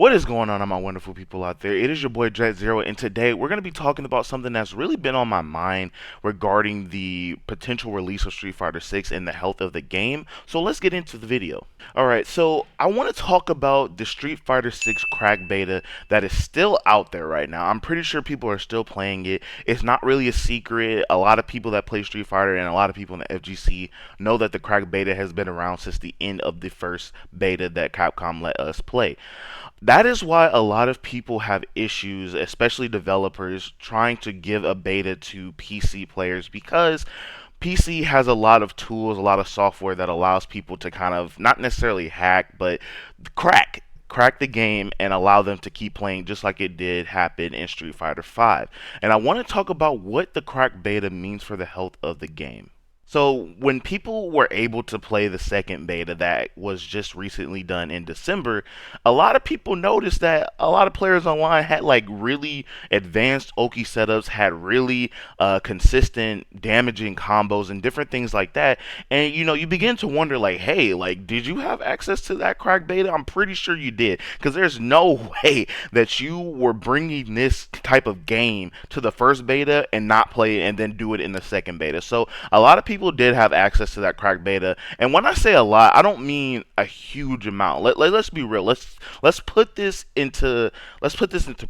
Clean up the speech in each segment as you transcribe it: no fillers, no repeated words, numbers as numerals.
What is going on, my wonderful people out there? It is your boy Jet Zero, and today we're going to be talking about something that's really been on my mind regarding the potential release of Street Fighter 6 and the health of the game. So let's get into the video. Alright, so I want to talk about the Street Fighter 6 crack beta that is still out there right now. I'm pretty sure people are still playing it. It's not really a secret. A lot of people that play Street Fighter and a lot of people in the FGC know that the crack beta has been around since the end of the first beta that Capcom let us play. That is why a lot of people have issues, especially developers, trying to give a beta to PC players because PC has a lot of tools, a lot of software that allows people to kind of not necessarily hack, but crack the game and allow them to keep playing just like it did happen in Street Fighter 5. And I want to talk about what the crack beta means for the health of the game. So when people were able to play the second beta that was just recently done in December, a lot of people noticed that a lot of players online had like really advanced Oki setups, had really consistent damaging combos and different things like that. And you begin to wonder like, hey, like did you have access to that crack beta? I'm pretty sure you did, because there's no way that you were bringing this type of game to the first beta and not play it and then do it in the second beta. So a lot of people did have access to that crack beta, and when I say a lot, I don't mean a huge amount. Let's be real. Let's put this into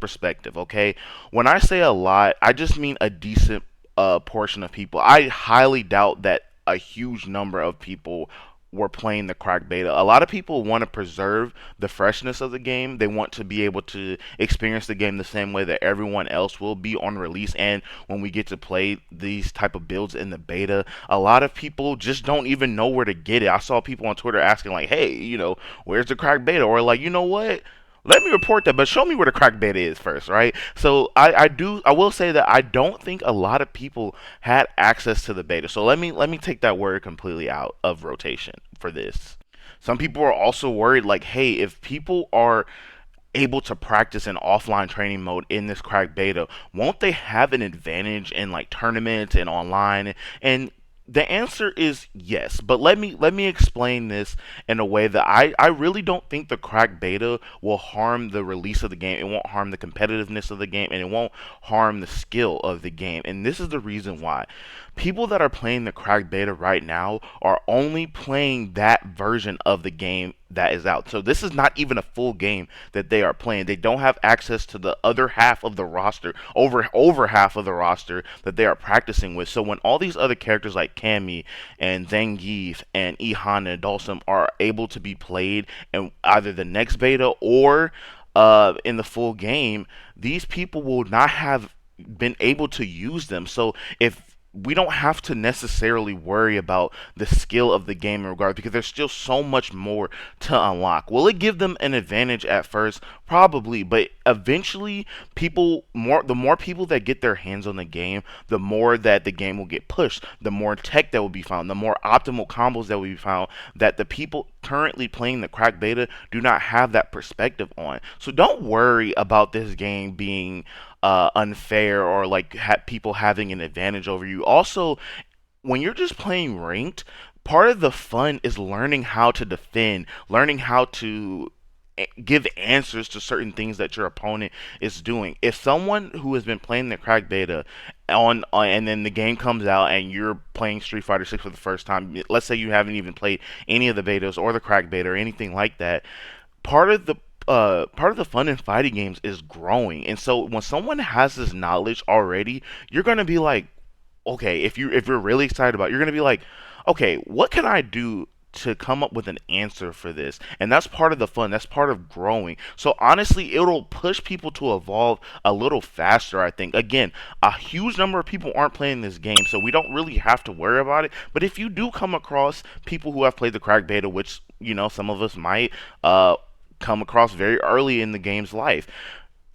perspective, okay? When I say a lot, I just mean a decent portion of people. I highly doubt that a huge number of people were playing the crack beta. A lot of people want to preserve the freshness of the game. They want to be able to experience the game the same way that everyone else will be on release. And when we get to play these type of builds in the beta, a lot of people just don't even know where to get it. I saw people on Twitter asking like, hey, where's the crack beta? Or like, you know what? Let me report that, but show me where the crack beta is first, right? So I will say that I don't think a lot of people had access to the beta. So let me take that word completely out of rotation for this. Some people are also worried like, hey, if people are able to practice in offline training mode in this crack beta, won't they have an advantage in like tournaments and online? And the answer is yes, but let me explain this in a way that I really don't think the crack beta will harm the release of the game. It won't harm the competitiveness of the game, and it won't harm the skill of the game. And this is the reason why. People that are playing the crack beta right now are only playing that version of the game that is out. So this is not even a full game that they are playing. They don't have access to the other half of the roster, over half of the roster that they are practicing with. So when all these other characters like Cammy and Zangief and Ihan and Dhalsim are able to be played in either the next beta or in the full game, these people will not have been able to use them. So if we don't have to necessarily worry about the skill of the game in regard, because there's still so much more to unlock. Will it give them an advantage at first? Probably, but eventually the more people that get their hands on the game, the more that the game will get pushed, the more tech that will be found, the more optimal combos that will be found that the people currently playing the crack beta do not have that perspective on. So don't worry about this game being unfair or like people having an advantage over you. Also, when you're just playing ranked, part of the fun is learning how to defend, learning how to give answers to certain things that your opponent is doing. If someone who has been playing the crack beta on and then the game comes out and you're playing Street Fighter 6 for the first time, let's say you haven't even played any of the betas or the crack beta or anything like that, part of the fun in fighting games is growing. And so when someone has this knowledge already, you're gonna be like, okay, if you're really excited about it, you're gonna be like, okay, what can I do to come up with an answer for this? And that's part of the fun. That's part of growing. So honestly, it'll push people to evolve a little faster, I think. Again, a huge number of people aren't playing this game, so we don't really have to worry about it. But if you do come across people who have played the crack beta, which some of us might come across very early in the game's life,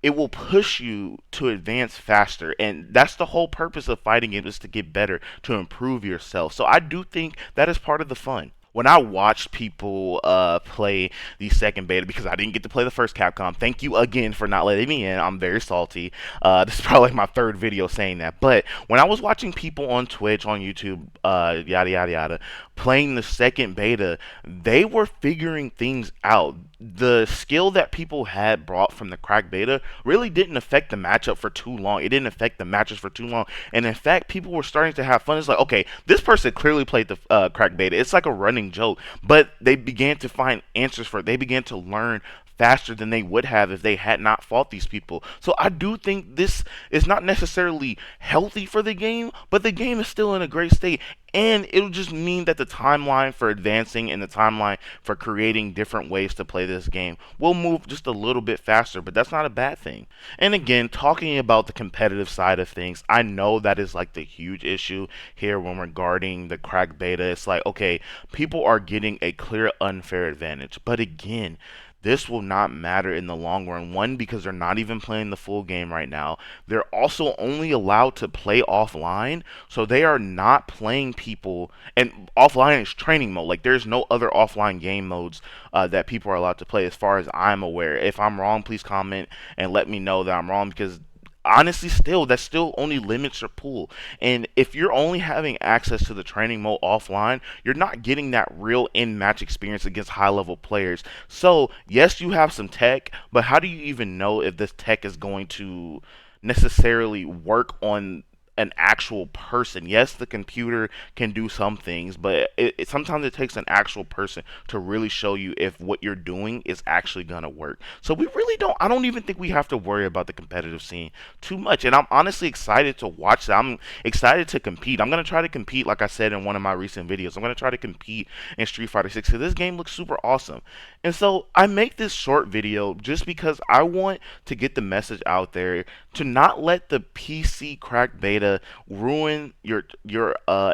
it will push you to advance faster. And that's the whole purpose of fighting games, is to get better, to improve yourself. So I do think that is part of the fun. When I watched people play the second beta, because I didn't get to play the first Capcom, thank you again for not letting me in. I'm very salty. This is probably like my third video saying that. But when I was watching people on Twitch, on YouTube, yada yada yada, playing the second beta, they were figuring things out. the skill that people had brought from the crack beta really didn't affect the matchup for too long. It didn't affect the matches for too long. And in fact, people were starting to have fun. It's like, okay, this person clearly played the crack beta. It's like a running joke. But they began to find answers for it. They began to learn faster than they would have if they had not fought these people. So I do think this is not necessarily healthy for the game, but the game is still in a great state. And it'll just mean that the timeline for advancing and the timeline for creating different ways to play this game will move just a little bit faster, but that's not a bad thing. And again, talking about the competitive side of things, I know that is like the huge issue here when regarding the crack beta. It's like, okay, people are getting a clear unfair advantage. But again, this will not matter in the long run. One, because they're not even playing the full game right now. They're also only allowed to play offline, so they are not playing people. And offline is training mode. Like, there's no other offline game modes that people are allowed to play, as far as I'm aware. If I'm wrong, please comment and let me know that I'm wrong, because honestly, still, that still only limits your pool. And if you're only having access to the training mode offline, you're not getting that real in-match experience against high-level players. So yes, you have some tech, but how do you even know if this tech is going to necessarily work on an actual person? Yes, the computer can do some things, but sometimes it takes an actual person to really show you if what you're doing is actually gonna work. So we really don't. I don't even think we have to worry about the competitive scene too much. And I'm honestly excited to watch that. I'm excited to compete. I'm gonna try to compete, like I said in one of my recent videos. I'm gonna try to compete in Street Fighter 6 because this game looks super awesome. And so I make this short video just because I want to get the message out there to not let the PC crack beta ruin your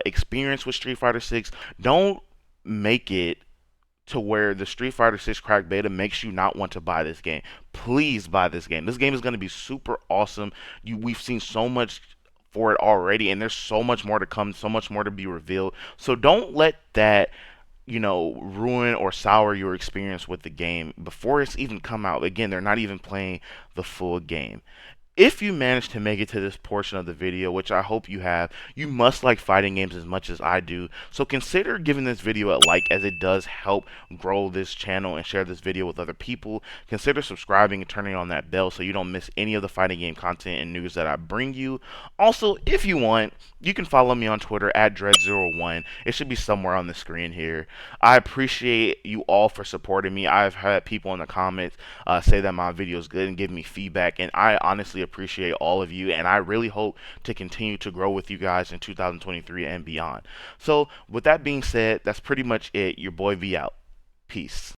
experience with Street Fighter 6. Don't make it to where the Street Fighter 6 crack beta makes you not want to buy this game. Please buy this game. This game is going to be super awesome. We've seen so much for it already, and there's so much more to come, so much more to be revealed. So don't let that, ruin or sour your experience with the game before it's even come out. Again, they're not even playing the full game. If you manage to make it to this portion of the video, which I hope you have, you must like fighting games as much as I do. So consider giving this video a like, as it does help grow this channel, and share this video with other people. Consider subscribing and turning on that bell so you don't miss any of the fighting game content and news that I bring you. Also, if you want, you can follow me on Twitter at Dread01. It should be somewhere on the screen here. I appreciate you all for supporting me. I've had people in the comments say that my video is good and give me feedback, and I honestly appreciate all of you, and I really hope to continue to grow with you guys in 2023 and beyond. So with that being said, that's pretty much it. Your boy V out. Peace.